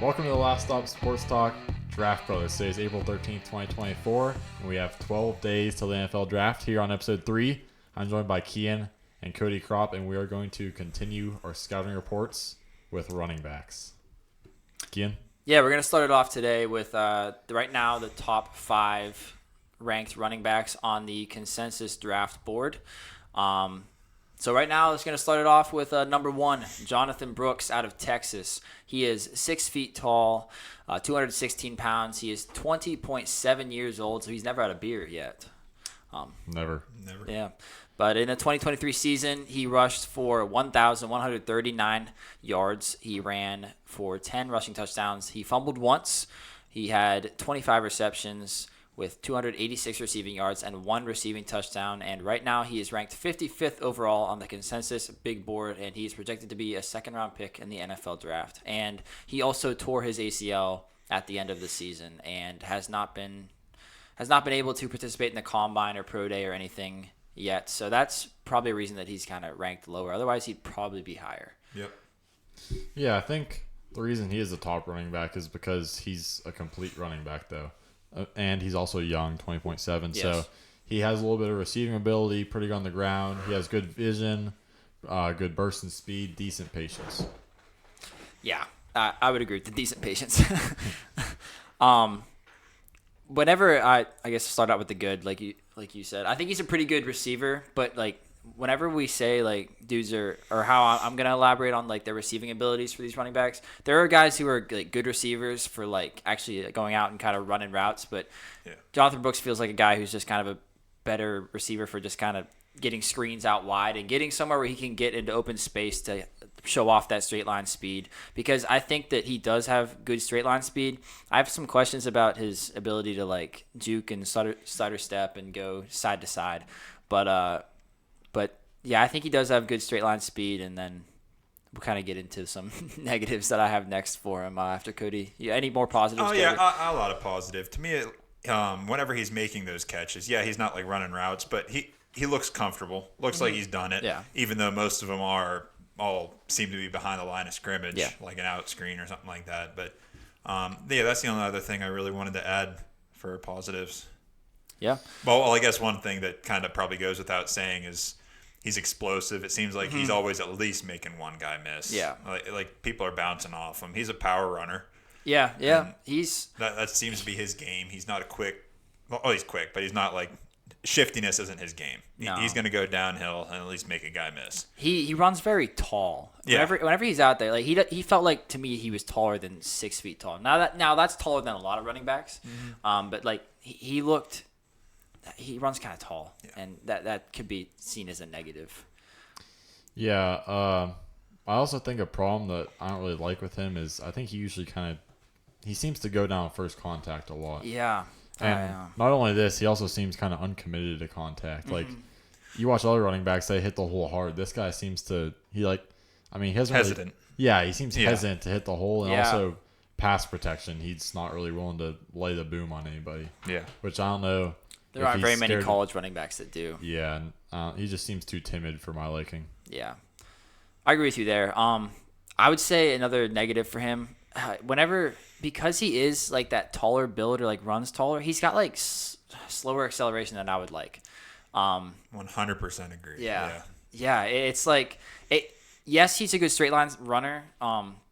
Welcome to the Last Stop Sports Talk Draft Brothers. Today is April 13th, 2024, and we have 12 days till the NFL Draft here on Episode 3. I'm joined by Kian and Cody Kropp, and we are going to continue our scouting reports with running backs. Kian? Yeah, we're going to start it off today with right now the top 5 ranked running backs on the consensus draft board. So right now, it's going to start it off with number 1, Jonathon Brooks out of Texas. He is 6 feet tall, 216 pounds. He is 20.7 years old, so he's never had a beard yet. Never. Yeah. But in the 2023 season, he rushed for 1,139 yards. He ran for 10 rushing touchdowns. He fumbled once. He had 25 receptions with 286 receiving yards and 1 receiving touchdown. And right now he is ranked 55th overall on the consensus big board, and he's projected to be a second-round pick in the NFL draft. And he also tore his ACL at the end of the season and has not been able to participate in the combine or pro day or anything yet. So that's probably a reason that he's kind of ranked lower. Otherwise, he'd probably be higher. Yep. Yeah, I think the reason he is the top running back is because he's a complete running back, though. And he's also young, 20.7. Yes. So he has a little bit of receiving ability, pretty good on the ground. He has good vision, good burst and speed, decent patience. Yeah, I would agree with the decent patience. Whenever I guess start out with the good, like you said, I think he's a pretty good receiver. But like whenever we say like dudes or how I'm gonna elaborate on like their receiving abilities for these running backs, there are guys who are like good receivers for like actually going out and kind of running routes. But Yeah. Jonathon Brooks feels like a guy who's just kind of a better receiver for just kind of getting screens out wide and getting somewhere where he can get into open space to show off that straight line speed, because I think that he does have good straight line speed. I have some questions about his ability to like juke and stutter step and go side to side, but yeah, I think he does have good straight line speed. And then we'll kind of get into some negatives that I have next for him after Cody. Yeah, any more positives? Oh yeah, a lot of positive to me. Whenever he's making those catches, yeah, he's not like running routes, but he looks comfortable. Looks like he's done it. Yeah. Even though most of them all seem to be behind the line of scrimmage, like an out screen or something like that. But yeah, that's the only other thing I really wanted to add for positives. Yeah. Well, I guess one thing that kind of probably goes without saying is he's explosive. It seems like he's always at least making one guy miss. Yeah. Like people are bouncing off him. He's a power runner. Yeah. And He's that seems to be his game. He's not a quick. Well, he's quick, but he's not like shiftiness isn't his game. No. He's going to go downhill and at least make a guy miss. He runs very tall. Yeah. Whenever he's out there, like he felt like to me he was taller than 6 feet tall. Now that's taller than a lot of running backs. But like he runs kind of tall, and that could be seen as a negative. Yeah, I also think a problem that I don't really like with him is I think he usually he seems to go down first contact a lot. Yeah. And not only this, he also seems kind of uncommitted to contact. Like, you watch other running backs, they hit the hole hard. This guy seems to, he hasn't Hesitant. He seems hesitant to hit the hole. And Yeah. also pass protection. He's not really willing to lay the boom on anybody. Yeah. Which I don't know. There if aren't he's very many scared- college running backs that do. Yeah, and he just seems too timid for my liking. Yeah. I agree with you there. I would say another negative for him, because he is like that taller build or like runs taller, he's got like slower acceleration than I would like. 100% agree. Yeah. It's like yes, he's a good straight line runner.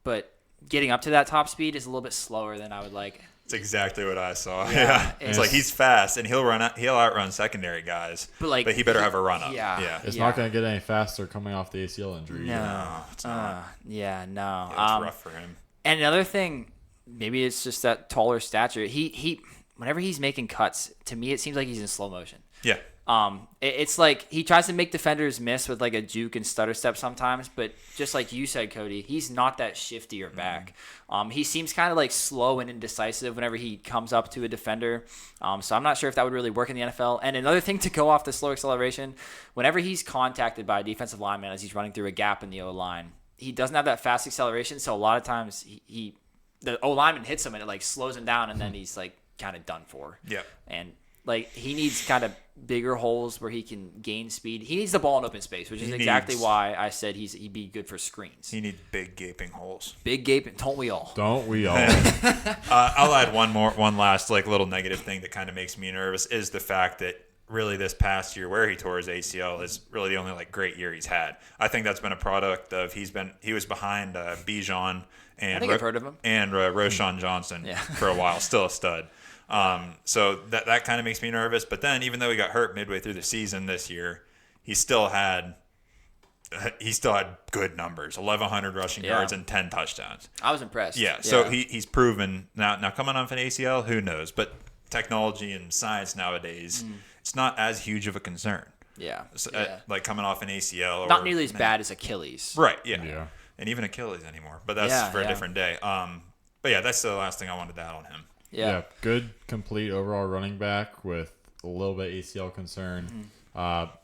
But getting up to that top speed is a little bit slower than I would like. It's exactly what I saw. Yeah. It's like he's fast and he'll outrun secondary guys. But he better have a run up. Yeah. It's not going to get any faster coming off the ACL injury. No. It's not. No. Yeah, it's rough for him. And another thing, maybe it's just that taller stature. He whenever he's making cuts, to me it seems like he's in slow motion. Yeah. It's like he tries to make defenders miss with like a juke and stutter step sometimes, but just like you said, Cody, he's not that shifty or back. He seems kind of like slow and indecisive whenever he comes up to a defender. So I'm not sure if that would really work in the NFL. And another thing to go off the slow acceleration, whenever he's contacted by a defensive lineman as he's running through a gap in the O-line, he doesn't have that fast acceleration. So a lot of times the O-lineman hits him and it like slows him down, and then he's like kind of done for. Yeah. And Like, he needs kind of bigger holes where he can gain speed. He needs the ball in open space, which is exactly why I said he'd be good for screens. He needs big gaping holes. Big gaping. Don't we all? Don't we all? I'll add one last like little negative thing that kind of makes me nervous is the fact that really this past year where he tore his ACL is really the only like great year he's had. I think that's been a product of he was behind Bijan and I think I've heard of him. And Roshan Johnson for a while, still a stud. So that kind of makes me nervous. But then even though he got hurt midway through the season this year, he still had good numbers, 1,100 rushing yards and 10 touchdowns. I was impressed. Yeah, so he's proven now coming off an ACL, who knows? But technology and science nowadays, it's not as huge of a concern. Yeah. So, like coming off an ACL. Not nearly as bad as Achilles. Right, yeah. And even Achilles anymore. But that's for a different day. But yeah, that's the last thing I wanted to add on him. Yeah, good, complete overall running back with a little bit ACL concern.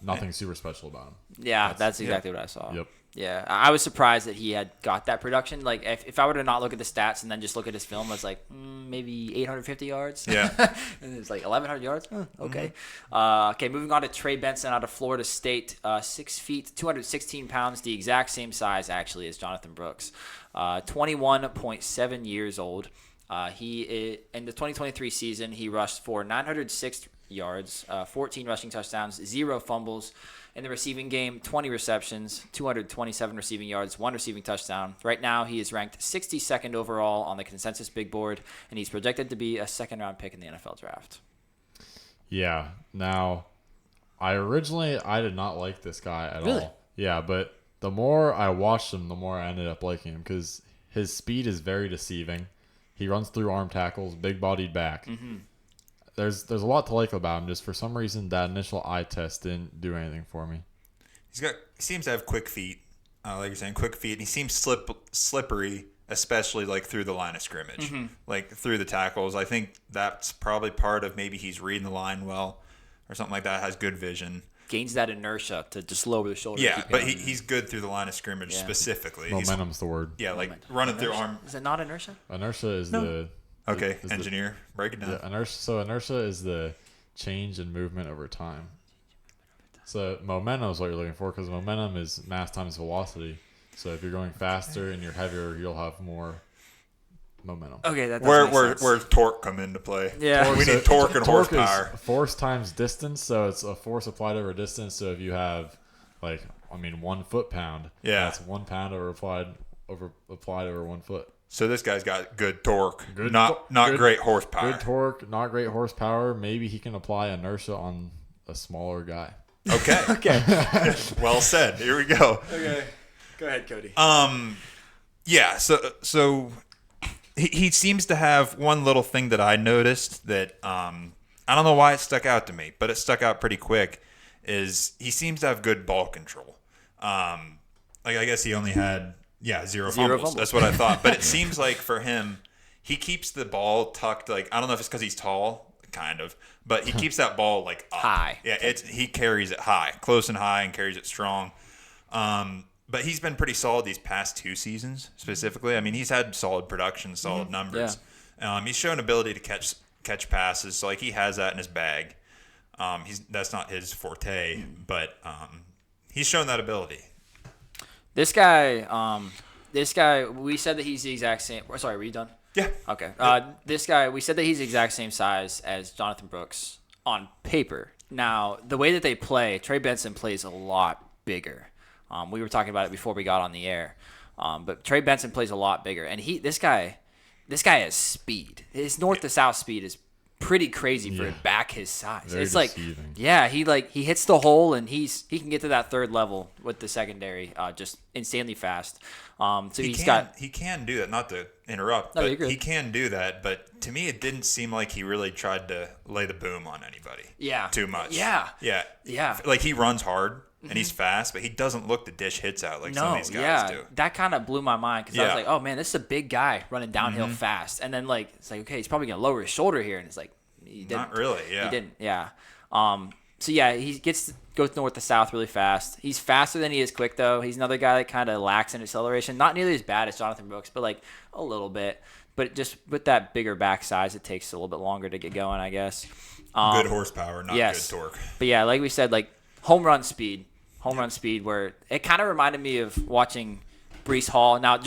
Nothing super special about him. Yeah, that's exactly what I saw. Yep. Yeah, I was surprised that he had got that production. Like, if I were to not look at the stats and then just look at his film, I was like, maybe 850 yards. Yeah. And it's like 1,100 yards. Okay. Okay, moving on to Trey Benson out of Florida State. 6 feet, 216 pounds, the exact same size, actually, as Jonathon Brooks. 21.7 years old. In the 2023 season, he rushed for 906 yards, 14 rushing touchdowns, 0 fumbles. In the receiving game, 20 receptions, 227 receiving yards, 1 receiving touchdown. Right now, he is ranked 62nd overall on the consensus big board, and he's projected to be a second-round pick in the NFL draft. Yeah. Now, I did not like this guy at all. Yeah, but the more I watched him, the more I ended up liking him because his speed is very deceiving. He runs through arm tackles, big-bodied back. There's a lot to like about him. Just for some reason, that initial eye test didn't do anything for me. He seems to have quick feet, like you're saying, quick feet. And he seems slippery, especially like through the line of scrimmage, like through the tackles. I think that's probably part of maybe he's reading the line well, or something like that. Has good vision. Gains that inertia to just lower the shoulder. Yeah, but he's good through the line of scrimmage specifically. Momentum's the word. Yeah, like running through arm. Is it not inertia? Inertia is the. Okay, engineer, break it down. Yeah, inertia is the change in movement over time. So momentum is what you're looking for because momentum is mass times velocity. So if you're going faster and you're heavier, you'll have more momentum. Okay, that's where torque come into play. Yeah, we need torque and horsepower. Is force times distance, so it's a force applied over distance. So if you have 1 foot-pound, that's 1 pound applied over 1 foot. So this guy's got good torque, not great horsepower. Good torque, not great horsepower. Maybe he can apply inertia on a smaller guy. Okay. Okay. Well said. Here we go. Okay. Go ahead, Cody. Yeah. So he seems to have one little thing that I noticed that I don't know why it stuck out to me, but it stuck out pretty quick. Is he seems to have good ball control. I guess he only had. Yeah, zero fumbles. That's what I thought. But it seems like for him, he keeps the ball tucked. Like I don't know if it's because he's tall, kind of, but he keeps that ball like up. High. Yeah, he carries it high, close and high, and carries it strong. But he's been pretty solid these past 2 seasons, specifically. I mean, he's had solid production, solid numbers. Yeah. He's shown ability to catch passes, so like he has that in his bag. That's not his forte, but he's shown that ability. This guy, we said that he's the exact same. Sorry, were you done? Yeah. Okay. This guy, we said that he's the exact same size as Jonathon Brooks on paper. Now, the way that they play, Trey Benson plays a lot bigger. We were talking about it before we got on the air. But Trey Benson plays a lot bigger, and this guy has speed. His north to south speed is pretty crazy for back his size. Very it's deceiving. He hits the hole and he can get to that third level with the secondary just insanely fast. He can do that. Not to interrupt, but he can do that. But to me, it didn't seem like he really tried to lay the boom on anybody. Yeah, too much. Yeah. Like he runs hard and he's fast, but he doesn't look to dish hits out like some of these guys do. That kind of blew my mind because I was like, oh man, this is a big guy running downhill fast, and then it's like, okay, he's probably gonna lower his shoulder here, and it's like he didn't. Not really. Yeah. He didn't. Yeah. He goes north to south really fast. He's faster than he is quick though. He's another guy that kind of lacks in acceleration. Not nearly as bad as Jonathon Brooks, but a little bit. But just with that bigger back size, it takes a little bit longer to get going, I guess. Good horsepower, not yes. good torque. But yeah, like we said, like home run speed, where it kind of reminded me of watching Breece Hall. Now,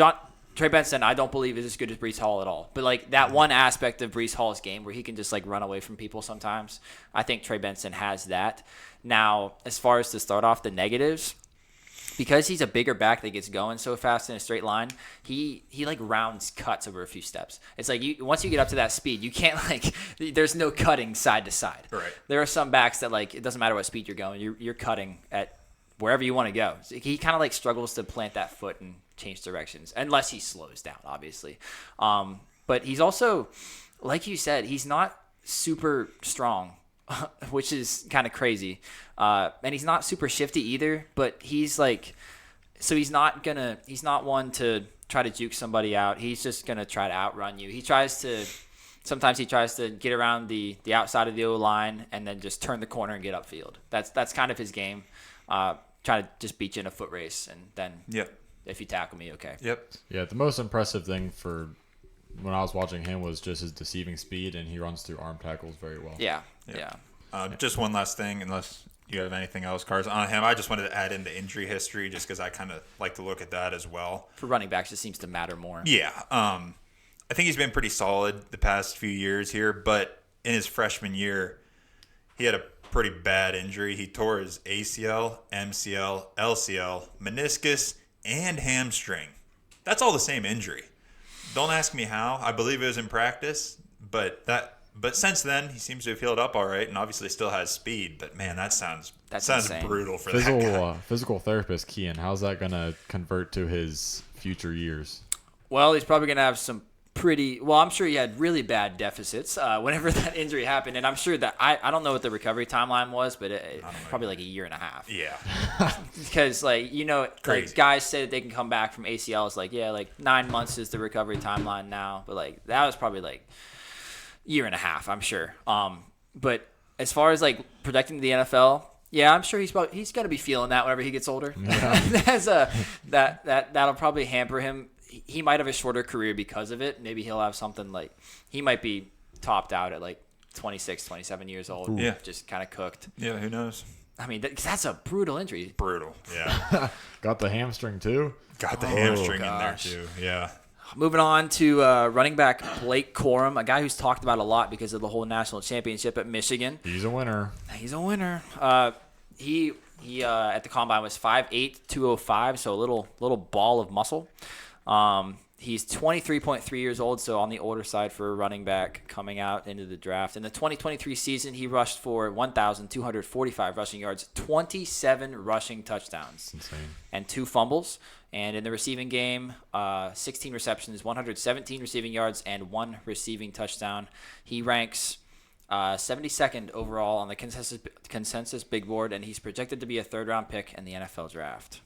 Trey Benson, I don't believe is as good as Breece Hall at all. But like that one aspect of Breece Hall's game where he can just like run away from people sometimes, I think Trey Benson has that. Now, as far as to start off the negatives, because he's a bigger back that gets going so fast in a straight line, he like rounds cuts over a few steps. It's like once you get up to that speed, you can't there's no cutting side to side. Right. There are some backs that like it doesn't matter what speed you're going, you're cutting at wherever you want to go. So he kind of like struggles to plant that foot and change directions unless he slows down, obviously. But he's also, like you said, he's not super strong. Which is kind of crazy. And he's not super shifty either, but he's like, so he's not one to try to juke somebody out. He's just going to try to outrun you. Sometimes he tries to get around the outside of the O-line and then just turn the corner and get upfield. That's kind of his game. Try to just beat you in a foot race, and then if you tackle me, okay. Yep. Yeah, the most impressive thing for when I was watching him was just his deceiving speed, and he runs through arm tackles very well. Yeah. Just one last thing, unless you have anything else, Cars, on him. I just wanted to add in the injury history just because I kind of like to look at that as well. For running backs, it seems to matter more. Yeah. I think he's been pretty solid the past few years here, but in his freshman year, he had a pretty bad injury. He tore his ACL, MCL, LCL, meniscus, and hamstring. That's all the same injury. Don't ask me how. I believe it was in practice, but since then he seems to have healed up all right, and obviously still has speed. But man, that sounds insane. Brutal for that guy. Physical therapist Kian, how's that gonna convert to his future years? Well, he's probably gonna have some I'm sure he had really bad deficits whenever that injury happened, and I'm sure that I don't know what the recovery timeline was, but it probably like a year and a half. Yeah. Because like guys say that they can come back from ACLs, like 9 months is the recovery timeline now, but like that was probably like year and a half, I'm sure. But as far as like protecting the NFL, yeah, I'm sure he's got to be feeling that whenever he gets older. Yeah. That'll probably hamper him. He might have a shorter career because of it. Maybe he'll have something like he might be topped out at like 26, 27 years old. Ooh. Yeah, just kind of cooked. Yeah, who knows? I mean, that's a brutal injury. Brutal. Yeah. Got the hamstring too. Got the hamstring in there too. Yeah. Moving on to running back Blake Corum, a guy who's talked about a lot because of the whole national championship at Michigan. He's a winner. He at the combine was 5'8", 205, so a little ball of muscle. He's 23.3 years old, so on the older side for a running back coming out into the draft. In the 2023 season, he rushed for 1,245 rushing yards, 27 rushing touchdowns, insane, and 2 fumbles. And in the receiving game, 16 receptions, 117 receiving yards, and 1 receiving touchdown. He ranks 72nd overall on the consensus big board, and he's projected to be a third-round pick in the NFL draft.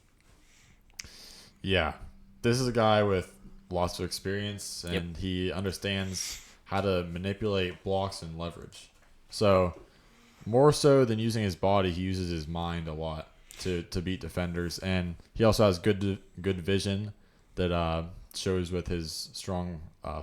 Yeah. This is a guy with lots of experience, and he understands how to manipulate blocks and leverage. So, more so than using his body, he uses his mind a lot to beat defenders. And he also has good vision that shows with his strong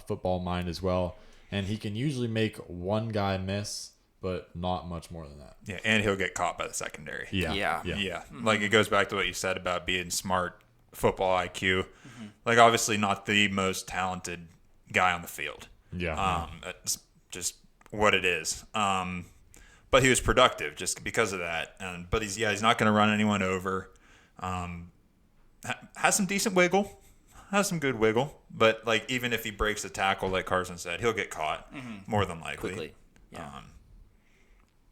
football mind as well. And he can usually make one guy miss, but not much more than that. Yeah, and he'll get caught by the secondary. Yeah. Mm-hmm. Like, it goes back to what you said about being smart, football IQ. Mm-hmm. Like, obviously not the most talented guy on the field. Yeah. It's just what it is. But he was productive just because of that. But he's not going to run anyone over. Has some decent wiggle. Has some good wiggle. But like, even if he breaks a tackle, like Carson said, he'll get caught more than likely. Quickly. Yeah.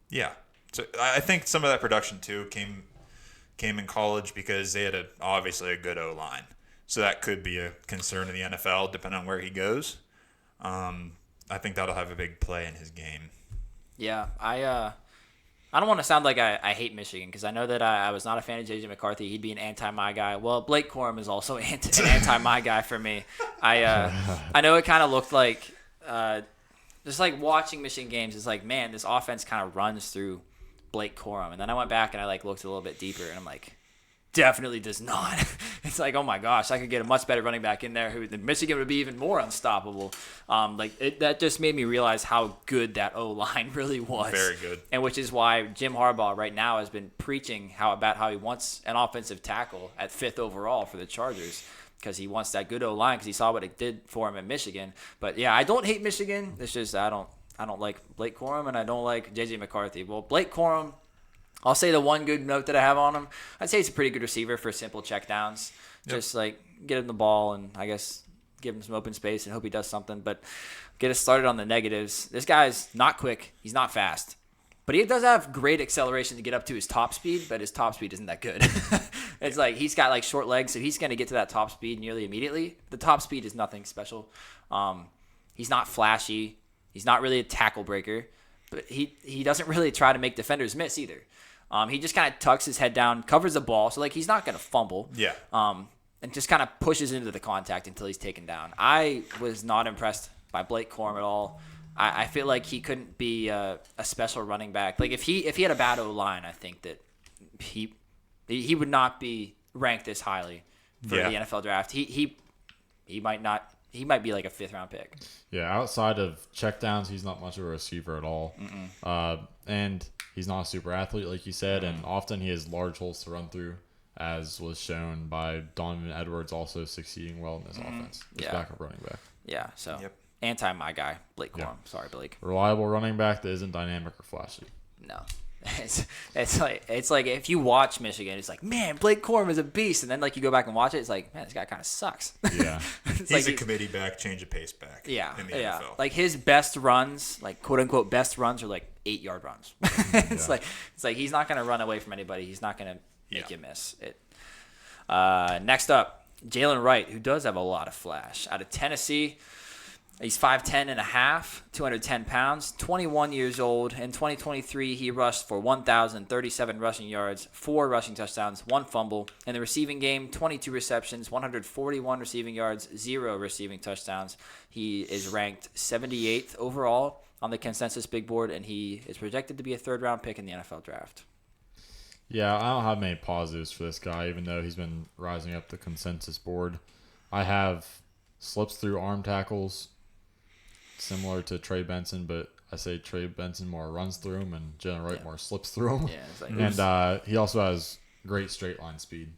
Yeah. So I think some of that production too came in college because they had obviously a good O-line. So that could be a concern in the NFL depending on where he goes. I think that'll have a big play in his game. Yeah, I don't want to sound like I hate Michigan because I know that I was not a fan of J.J. McCarthy. He'd be an anti-my guy. Well, Blake Corum is also an anti-my guy for me. I know it kind of looked like just like watching Michigan games. It's like, man, this offense kind of runs through Blake Corum. And then I went back and I looked a little bit deeper and I'm like, definitely does not. it's like, oh my gosh, I could get a much better running back in there. Michigan would be even more unstoppable. That just made me realize how good that O-line really was. Very good. And which is why Jim Harbaugh right now has been preaching about how he wants an offensive tackle at 5th overall for the Chargers, because he wants that good O-line, because he saw what it did for him in Michigan. But yeah, I don't hate Michigan. It's just I don't like Blake Corum, and I don't like J.J. McCarthy. Well, Blake Corum, I'll say the one good note that I have on him, I'd say he's a pretty good receiver for simple checkdowns. Yep. Just like get him the ball and I guess give him some open space and hope he does something. But get us started on the negatives. This guy's not quick. He's not fast. But he does have great acceleration to get up to his top speed, but his top speed isn't that good. It's like he's got like short legs, so he's going to get to that top speed nearly immediately. The top speed is nothing special. He's not flashy. He's not really a tackle breaker, but he doesn't really try to make defenders miss either. He just kind of tucks his head down, covers the ball, so like he's not going to fumble. Yeah. And just kind of pushes into the contact until he's taken down. I was not impressed by Blake Corum at all. I feel like he couldn't be a special running back. Like if he had a bad O-line, I think that he would not be ranked this highly for the NFL draft. He might not. He might be like a 5th round pick. Yeah, outside of checkdowns, he's not much of a receiver at all. And he's not a super athlete, like you said, and often he has large holes to run through, as was shown by Donovan Edwards also succeeding well in this offense. This backup running back. Yeah, so anti my guy, Blake Corum. Yeah. Sorry, Blake. Reliable running back that isn't dynamic or flashy. No. It's like if you watch Michigan, it's like, man, Blake Corum is a beast, and then like you go back and watch it, it's like, man, this guy kind of sucks. Yeah, he's a committee back, change of pace back. Yeah, in the NFL. Like his best runs, like quote unquote best runs, are like 8-yard runs. It's like he's not gonna run away from anybody. He's not gonna make you miss it. Next up, Jaylen Wright, who does have a lot of flash, out of Tennessee. He's 5'10 and a half, 210 pounds, 21 years old. In 2023, he rushed for 1,037 rushing yards, 4 rushing touchdowns, 1 fumble. In the receiving game, 22 receptions, 141 receiving yards, 0 receiving touchdowns. He is ranked 78th overall on the consensus big board, and he is projected to be a 3rd-round pick in the NFL draft. Yeah, I don't have many positives for this guy, even though he's been rising up the consensus board. I have slips through arm tackles, similar to Trey Benson, but I say Trey Benson more runs through him and Jaylen Wright more slips through him. Yeah, and he also has great straight line speed.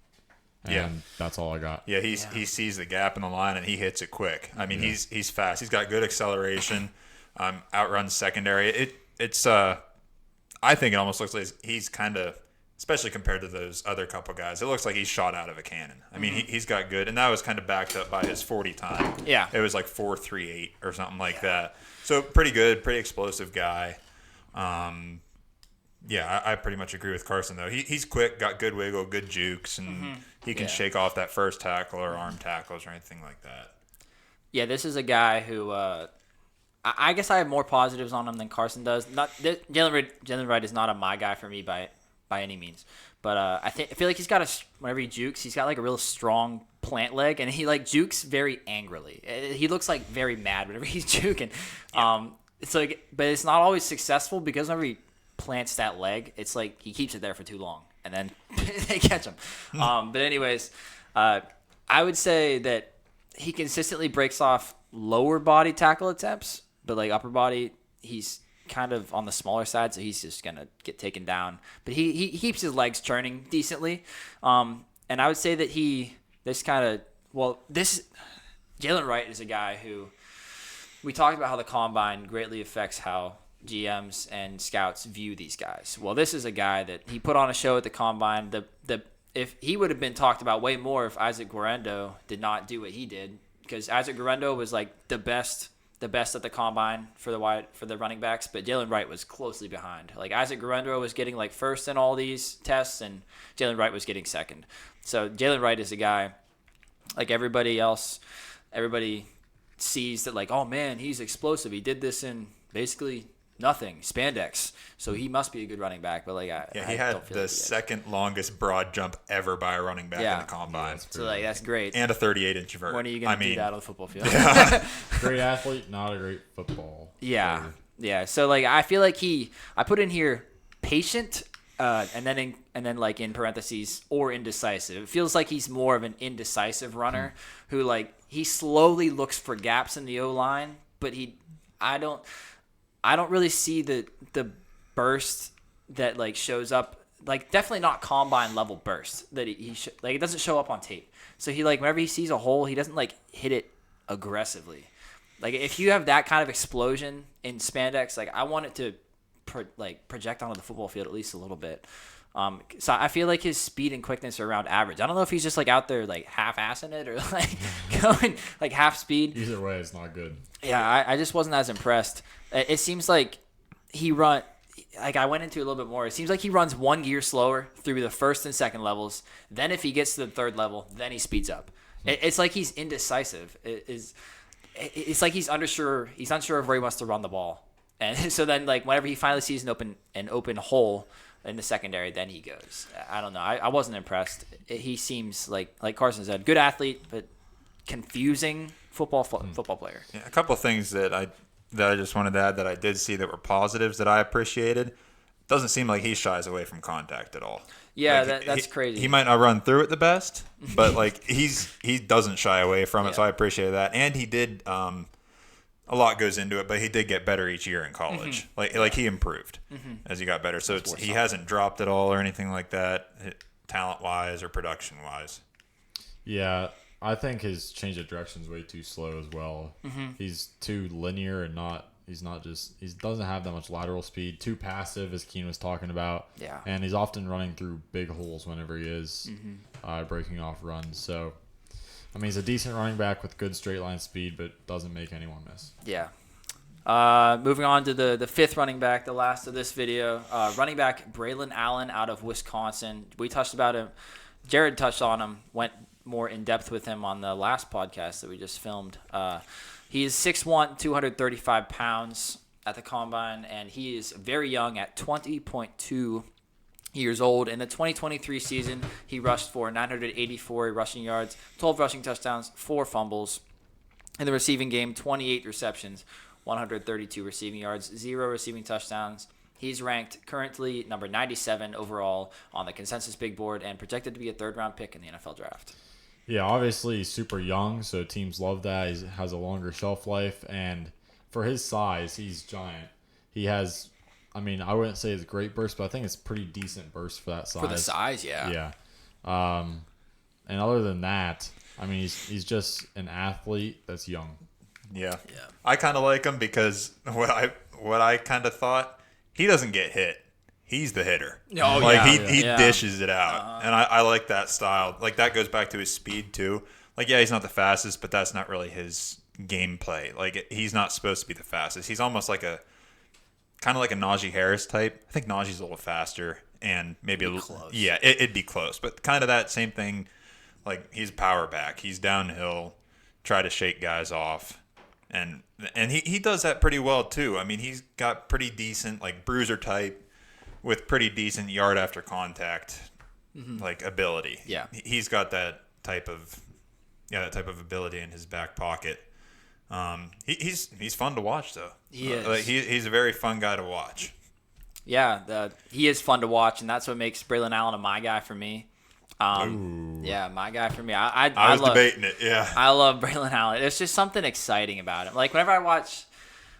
And that's all I got. Yeah, he sees the gap in the line and he hits it quick. I mean, he's fast. He's got good acceleration. Outruns secondary. It's I think it almost looks like he's kind of, especially compared to those other couple guys, it looks like he's shot out of a cannon. I mean, he's got good, and that was kind of backed up by his 40 time. Yeah. It was like 4.38 or something like that. So pretty good, pretty explosive guy. I pretty much agree with Carson, though. He's quick, got good wiggle, good jukes, and he can shake off that first tackle or arm tackles or anything like that. Yeah, this is a guy who I guess I have more positives on him than Carson does. Jaylen Wright is not a my guy for me by any means, but I feel like he's got whenever he jukes, he's got like a real strong plant leg, and he like jukes very angrily. He looks like very mad whenever he's juking. It's like, but it's not always successful because whenever he plants that leg, it's like he keeps it there for too long, and then they catch him. But anyways, I would say that he consistently breaks off lower body tackle attempts, but like upper body, he's kind of on the smaller side, so he's just gonna get taken down. But he keeps his legs churning decently, and I would say that Jaylen Wright is a guy who we talked about how the combine greatly affects how GMs and scouts view these guys. Well, this is a guy that he put on a show at the combine. If he would have been talked about way more if Isaac Guerendo did not do what he did, because Isaac Guerendo was like the best at the combine for the running backs, but Jaylen Wright was closely behind. Like Isaac Guerendo was getting like first in all these tests, and Jaylen Wright was getting second. So Jaylen Wright is a guy like everybody else. Everybody sees that like, oh man, he's explosive. He did this in basically nothing, spandex. So he must be a good running back. But like, he had the second longest broad jump ever by a running back in the combine. So like, that's great. And a 38-inch vert. When are you going to do that on the football field? Great athlete, not a great football player. Yeah. So like, I feel like I put in here patient and then like in parentheses or indecisive. It feels like he's more of an indecisive runner who like he slowly looks for gaps in the O-line, but I don't really see the burst that like shows up, like definitely not combine level burst that like it doesn't show up on tape. So he like whenever he sees a hole, he doesn't like hit it aggressively. Like if you have that kind of explosion in spandex, like I want it to project onto the football field at least a little bit. So I feel like his speed and quickness are around average. I don't know if he's just like out there like half-assing it or like going like half speed. Either way, it's not good. Yeah, I just wasn't as impressed. It seems like like I went into it a little bit more. It seems like he runs one gear slower through the first and second levels. Then if he gets to the third level, then he speeds up. It's like he's indecisive. It's like he's unsure of where he wants to run the ball. And so then like whenever he finally sees an open hole in the secondary, then he goes. I don't know. I wasn't impressed. He seems like Carson said, good athlete, but confusing football player. Yeah, a couple of things that I just wanted to add that I did see that were positives that I appreciated. Doesn't seem like he shies away from contact at all. Yeah, like, that's crazy. He might not run through it the best, but like he doesn't shy away from it, so I appreciate that. And he did a lot goes into it, but he did get better each year in college. Like he improved as he got better. So he hasn't dropped at all or anything like that, talent wise or production wise. Yeah, I think his change of direction is way too slow as well. He's too linear and he doesn't have that much lateral speed. Too passive, as Keen was talking about. Yeah, and he's often running through big holes whenever he is breaking off runs. So, I mean, he's a decent running back with good straight line speed, but doesn't make anyone miss. Yeah. Moving on to the fifth running back, the last of this video. Running back Braelon Allen out of Wisconsin. We touched about him. Jared touched on him, went more in depth with him on the last podcast that we just filmed. He is 6'1", 235 pounds at the combine, and he is very young at 20.2 years old. In the 2023 season, he rushed for 984 rushing yards, 12 rushing touchdowns, 4 fumbles. In the receiving game, 28 receptions, 132 receiving yards, 0 receiving touchdowns. He's ranked currently number 97 overall on the consensus big board and projected to be a third-round pick in the NFL draft. Yeah, obviously he's super young, so teams love that. He has a longer shelf life, and for his size, he's giant. He has, I mean, I wouldn't say it's a great burst, but I think it's pretty decent burst for that size. For the size, yeah. Yeah. And other than that, I mean, he's just an athlete that's young. Yeah. I kind of like him because what I kind of thought, he doesn't get hit. He's the hitter. Oh, like yeah. he dishes it out. And I like that style. Like that goes back to his speed too. Like, yeah, he's not the fastest, but that's not really his gameplay. Like he's not supposed to be the fastest. He's almost like kind of like a Najee Harris type. I think Najee's a little faster and maybe a little close. Yeah, it'd be close. But kind of that same thing. Like he's power back. He's downhill, try to shake guys off. And he does that pretty well too. I mean, he's got pretty decent like bruiser type with pretty decent yard after contact like ability. Yeah. He's got that type of ability in his back pocket. He's fun to watch though. He is. He's a very fun guy to watch. Yeah, he is fun to watch, and that's what makes Braelon Allen my guy for me. Yeah, my guy for me. I was debating it. Yeah, I love Braelon Allen. There's just something exciting about him. Like whenever I watch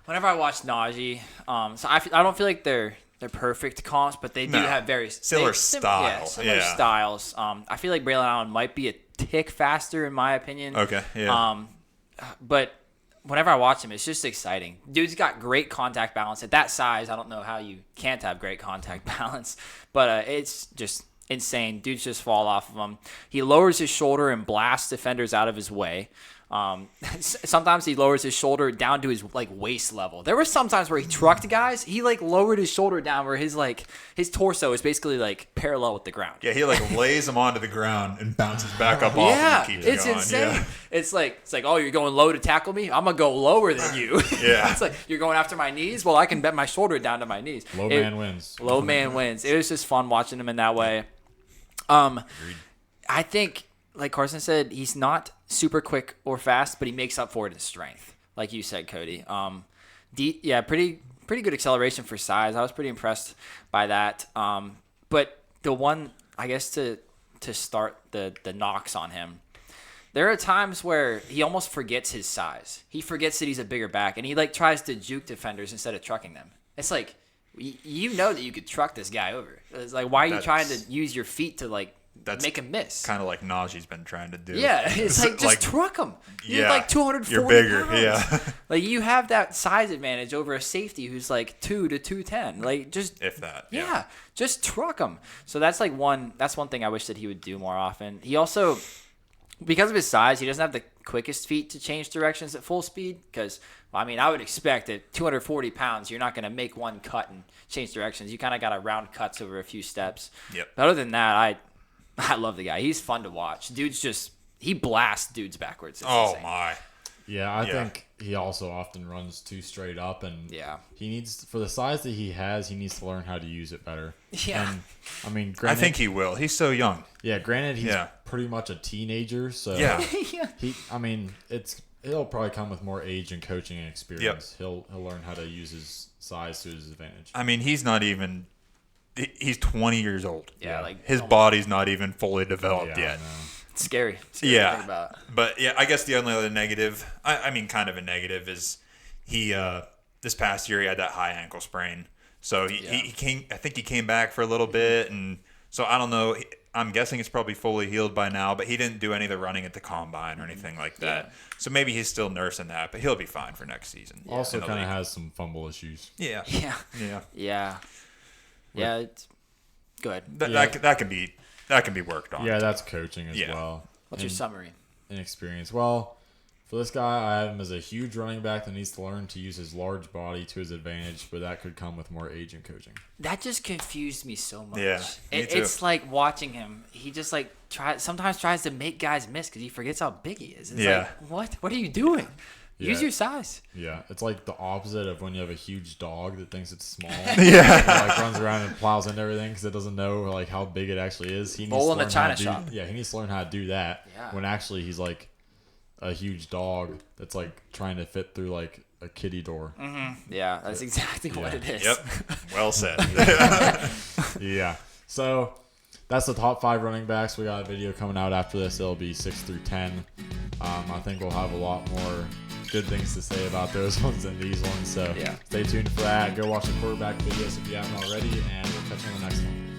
Najee, so I don't feel like they're perfect comps, but they do have very similar styles. Similar styles. I feel like Braelon Allen might be a tick faster in my opinion. Okay. Yeah. But whenever I watch him, it's just exciting. Dude's got great contact balance at that size. I don't know how you can't have great contact balance, but it's just insane. Dudes just fall off of him. He lowers his shoulder and blasts defenders out of his way. Sometimes he lowers his shoulder down to his like waist level. There were some times where he trucked guys. He like lowered his shoulder down where his torso is basically like parallel with the ground. Yeah, he like lays him onto the ground and bounces back up off him and keeps it's going. insane. Yeah. It's like, oh, you're going low to tackle me? I'm gonna go lower than you. Yeah. It's like you're going after my knees? Well, I can bend my shoulder down to my knees. Low man wins. Low man wins. It was just fun watching him in that way. I think, like Carson said, he's not super quick or fast, but he makes up for it in strength, like you said, Cody. Pretty good acceleration for size. I was pretty impressed by that. But the one, I guess, to start the knocks on him, there are times where he almost forgets his size. He forgets that he's a bigger back, and he like tries to juke defenders instead of trucking them. It's like, you know that you could truck this guy over. It's like, why are you trying to use your feet to like make him miss? Kind of like Najee's been trying to do. Yeah, it's like, just truck him. You're like 240 You're bigger, pounds. yeah. Like, you have that size advantage over a safety who's like 2 to 210. Like, just if that. Yeah, just truck him. So that's one thing I wish that he would do more often. He also, because of his size, he doesn't have the quickest feet to change directions at full speed. Because, I mean, I would expect at 240 pounds, you're not going to make one cut and change directions. You kind of got to round cuts over a few steps. Yep. But other than that, I love the guy. He's fun to watch. He blasts dudes backwards. It's insane. My. Yeah, I think he also often runs too straight up, and he needs, for the size that he has, he needs to learn how to use it better. Yeah. And, I mean, I think he will. He's so young. Yeah, granted, he's pretty much a teenager, so he'll probably come with more age and coaching and experience. Yep. He'll learn how to use his size to his advantage. I mean, he's 20 years old. Yeah, like his body's not even fully developed yet. It's scary. To think about. But I guess the only other negative, I mean, kind of a negative, is he this past year he had that high ankle sprain. So he came. I think he came back for a little bit, and so I don't know. I'm guessing it's probably fully healed by now, but he didn't do any of the running at the combine or anything like that. So maybe he's still nursing that, but he'll be fine for next season. Also, kind of has some fumble issues. Yeah. It's good. That can be worked on. Yeah, that's coaching as well. What's your summary? Inexperience. Well, for this guy, I have him as a huge running back that needs to learn to use his large body to his advantage, but that could come with more age and coaching. That just confused me so much. Yeah, me too. It's like watching him. He just like sometimes tries to make guys miss because he forgets how big he is. It's like, what are you doing? Use your size. Yeah, it's like the opposite of when you have a huge dog that thinks it's small. Yeah, it, like runs around and plows into everything because it doesn't know like how big it actually is. He needs to learn in the China shop. Yeah, he needs to learn how to do that. Yeah. When actually he's like a huge dog that's like trying to fit through like a kitty door. Mm-hmm. Yeah, that's exactly what it is. Yep. Well said. Yeah. So that's the top 5 running backs. We got a video coming out after this. It'll be 6 through 10. I think we'll have a lot more good things to say about those ones than these ones. So stay tuned for that. Go watch the quarterback videos if you haven't already, and we'll catch you on the next one.